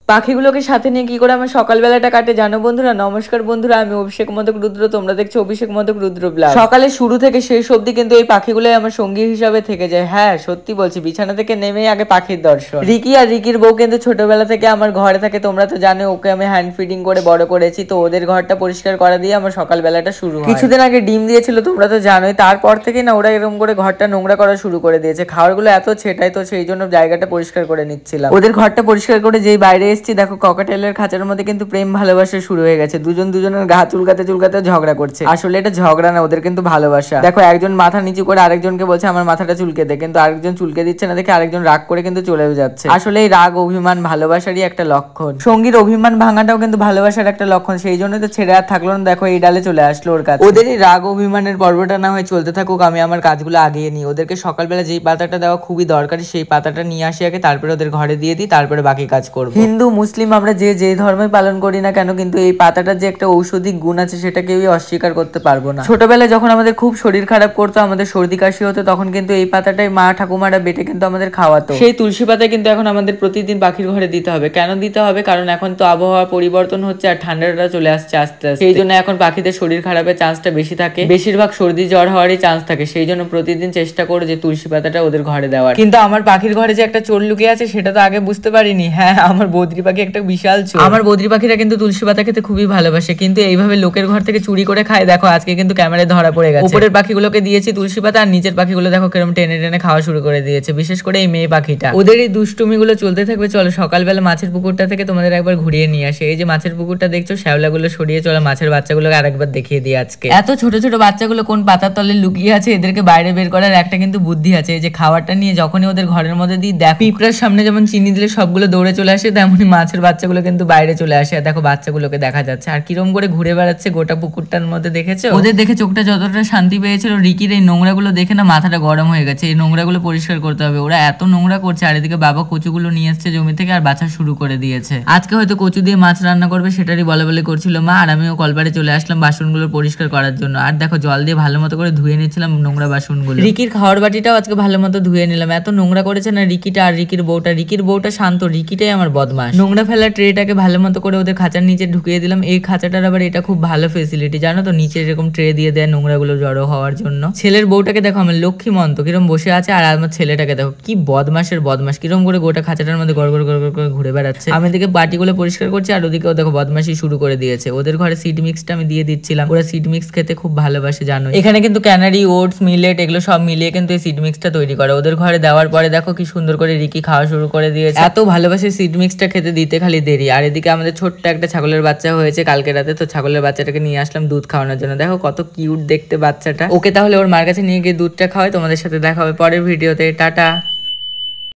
পাখিগুলোকে সাথে নিয়ে কি করে আমার সকালবেলাটা কাটে জানো বন্ধুরা? নমস্কার বন্ধুরা, আমি অভিষেক মোদক রুদ্র, তোমরা দেখছো অভিষেক মোদক রুদ্র ব্লগ। সকালে শুরু থেকে শেষ অবধি কিন্তু এই পাখিগুলোই আমার সঙ্গী হিসাবে থেকে যায়। হ্যাঁ সত্যি বলছি, বিছানা থেকে নেমেই আগে পাখির দর্শন। রিকি আর রিকির বউ কিন্তু ছোটবেলা থেকে আমার ঘরে থাকে, তোমরা তো জানো। ওকে আমি হ্যান্ড ফিডিং করে বড় করেছি, তো ওদের ঘরটা পরিষ্কার করা দিয়ে আমার সকালবেলাটা শুরু হয়। কিছুদিন আগে ডিম দিয়েছিল, তোমরা তো জানোই। তারপর থেকে না ওরা এরকম করে ঘরটা নোংরা করা শুরু করে দিয়েছে। খাবারগুলো এত ছেটাই, তো সেই জন্য জায়গাটা পরিষ্কার করে নিচ্ছিলাম। ওদের ঘরটা পরিষ্কার করে যেই বাইরে এসেছি, দেখো ককাটেলের খাঁচার মধ্যে কিন্তু প্রেম ভালোবাসা শুরু হয়ে গেছে। দুজনের গা চুলকাতে চুলকাতে ঝগড়া করছে। আসলে এটা ঝগড়া না, ওদের কিন্তু ভালোবাসা। দেখো একজন মাথা নিচু করে আরেকজনকে বলছে আমার মাথাটা চুলকে দে, কিন্তু আরেকজন চুলকে দিচ্ছে না দেখে আরেকজন রাগ করে কিন্তু চলেও যাচ্ছে। আসলে এই রাগ অভিমান ভালোবাসারই একটা লক্ষণ। সঙ্গীর অভিমান ভাঙাটাও কিন্তু ভালোবাসার একটা লক্ষণ। সেই জন্য তো ছেড়ে আর থাকলো না, দেখো এই ডালে চলে আসলো ওর কাছে। ওদের এই রাগ অভিমানের পর্বটা না হয় চলতে থাকুক, আমি আমার কাজগুলো আগিয়ে নিই। ওদেরকে সকালবেলা যেই পাতাটা দেওয়া খুবই দরকারি, সেই পাতাটা নিয়ে আসি আগে, তারপরে ওদের ঘরে দিয়ে দিই, তারপরে বাকি কাজ করবো। হিন্দু মুসলিম আমরা যে ধর্মে পালন করি না কেন, কিন্তু এই পাতাটার যে একটা ঔষধিক গুণ আছে সেটা কেউই অস্বীকার করতে পারবো না। ছোটবেলায় যখন আমাদের খুব শরীর খারাপ করতো, আমাদের সর্দি কাশি হতো, তখন কিন্তু এই পাতাটাই মা ঠাকুমারা বেটে কিন্তু আমাদের খাওয়াতো। সেই তুলসী পাতা কিন্তু এখন আমাদের প্রতিদিন পাখির ঘরে দিতে হবে। কেন দিতে হবে? কারণ এখন তো আবহাওয়া পরিবর্তন হচ্ছে আর ঠান্ডাটা চলে আসছে আস্তে আস্তে। সেই জন্য এখন পাখিদের শরীর খারাপের চান্সটা বেশি থাকে, বেশিরভাগ সর্দি জ্বর হওয়ারই চান্স থাকে। সেই জন্য প্রতিদিন চেষ্টা করো যে তুলসী পাতাটা ওদের ঘরে দেওয়ার। কিন্তু আমার পাখির ঘরে যে একটা চোর লুকিয়ে আছে সেটা তো আগে বুঝতে পারিনি। হ্যাঁ, আমার বদ্রি পাখি একটা বিশাল চোর। আমার বদ্রি পাখিরা কিন্তু তুলসী পাতা খেতে খুবই ভালোবাসে, কিন্তু এইভাবে লোকের ঘর থেকে চুরি করে খায়। দেখো আজকে কিন্তু ক্যামেরায় ধরা পড়ে গেছে। উপরের পাখিগুলোকে দিয়েছি তুলসী পাতা, আর নিচের পাখিগুলো দেখো কিরকম টেনে টেনে খাওয়া শুরু করে দিয়েছে, বিশেষ করে এই মেয়ে পাখিটা। ওদের এই দুষ্টুমি গুলো চলতে থাকবে। চলো সকালবেলা মাছের পুকুরটা থেকে তোমাদের একবার ঘুরিয়ে নিয়ে আসে। এই যে মাছের পুকুরটা দেখছো, শ্যাওলাগুলো সরিয়ে চলো মাছের বাচ্চাগুলোকে আরেকবার দেখিয়ে দিই আজকে। এত ছোট ছোট বাচ্চাগুলো কোন পাতার তলে লুকিয়ে আছে, এদেরকে বাইরে বের করার একটা কিন্তু বুদ্ধি আছে। এই যে খাবারটা নিয়ে যখনই ওদের ঘরের মধ্যে দিই, দেখো পিঁপড়ার সামনে যেমন চিনি দিলে সবগুলো দৌড়ে চলে আসে, তেমনি মাছের বাচ্চাগুলো কিন্তু বাইরে চলে আসে। দেখো বাচ্চাগুলোকে দেখা যাচ্ছে আর কিরম করে ঘুরে বেড়াচ্ছে গোটা পুকুরটার মধ্যে, দেখেছো? ওদের দেখে চোখটা যতটা শান্তি পেয়েছিল, রিকির এই নোংরাগুলো দেখে না মাথাটা গরম হয়ে গেছে। এই নোংরাগুলো পরিষ্কার করতে হবে। ওরা এত নোংরা করছে, আর এদিকে বাবা কচুগুলো নিয়ে এসছে জমি থেকে আর বাছা শুরু করে দিয়েছে। আজকে হয়তো কচু দিয়ে মাছ রান্না করবে, সেটারই বলে বলে করছিল মা। আর আমিও কলপারে চলে আসলাম বাসনগুলো পরিষ্কার করার জন্য। আর দেখো জল দিয়ে ভালো মতো করে ধুয়ে নিচ্ছিলাম নোংরা বাসনগুলো। রিকির খাওয়ার বাটিটাও আজকে ভালো মতো ধুয়ে নিলাম। এত নোংরা করেছে না রিকিটা আর রিকির বউটা। রিকির বউটা শান্ত, রিকিটাই আমার বদমাশ। নোংরা ফেলার ট্রেটাকে ভালো মতো করে ওদের খাঁচার নিচে ঢুকিয়ে দিলাম। এই খাঁচাটার আবার এটা খুব ভালো ফেসিলিটি, জানো তো, নিচে এরকম ট্রে দিয়ে দেয় নোংরাগুলো জড়ো হওয়ার জন্য। ছেলের বউটাকে দেখো আমার লক্ষ্মী মন্ত কিরম বসে আছে, আর আমার ছেলেটাকে দেখো কি বদমাসের বদমাস, কিরম করে গোটা খাঁচাটার মধ্যে গড় গড় করে ঘুরে বেড়াচ্ছে। আমি এদিকে বাটিগুলো পরিষ্কার করছি, আর ওদিকেও দেখো বদমাশি শুরু করে দিয়েছে। ওদের ঘরে সিড মিক্সটা আমি দিয়ে দিচ্ছিলাম, ওরা সিড মিক্স খেতে খুব ভালোবাসে জানো। এখানে কিন্তু ক্যানারি, ওটস, মিলেট এগুলো সব মিলিয়ে কিন্তু এই সিড মিক্সটা তৈরি করে। ওদের ঘরে দেওয়ার পরে দেখো কি সুন্দর করে রিকি খাওয়া শুরু করে দিয়েছে। এত ভালোবাসে সিড মিক্সটা খেতে, দিতে খালি দেরি। আর এদিকে আমাদের ছোট্ট একটা ছাগলের বাচ্চা হয়েছে কালকে রাতে, তো ছাগলের বাচ্চাটাকে নিয়ে আসলাম দুধ খাওয়ানোর জন্য। দেখো কত কিউট দেখতে বাচ্চাটা। ওকে তাহলে ওর মার কাছে নিয়ে গিয়ে দুধটা খাওয়াই। তোমাদের সাথে দেখা হবে পরের ভিডিওতে। টাটা।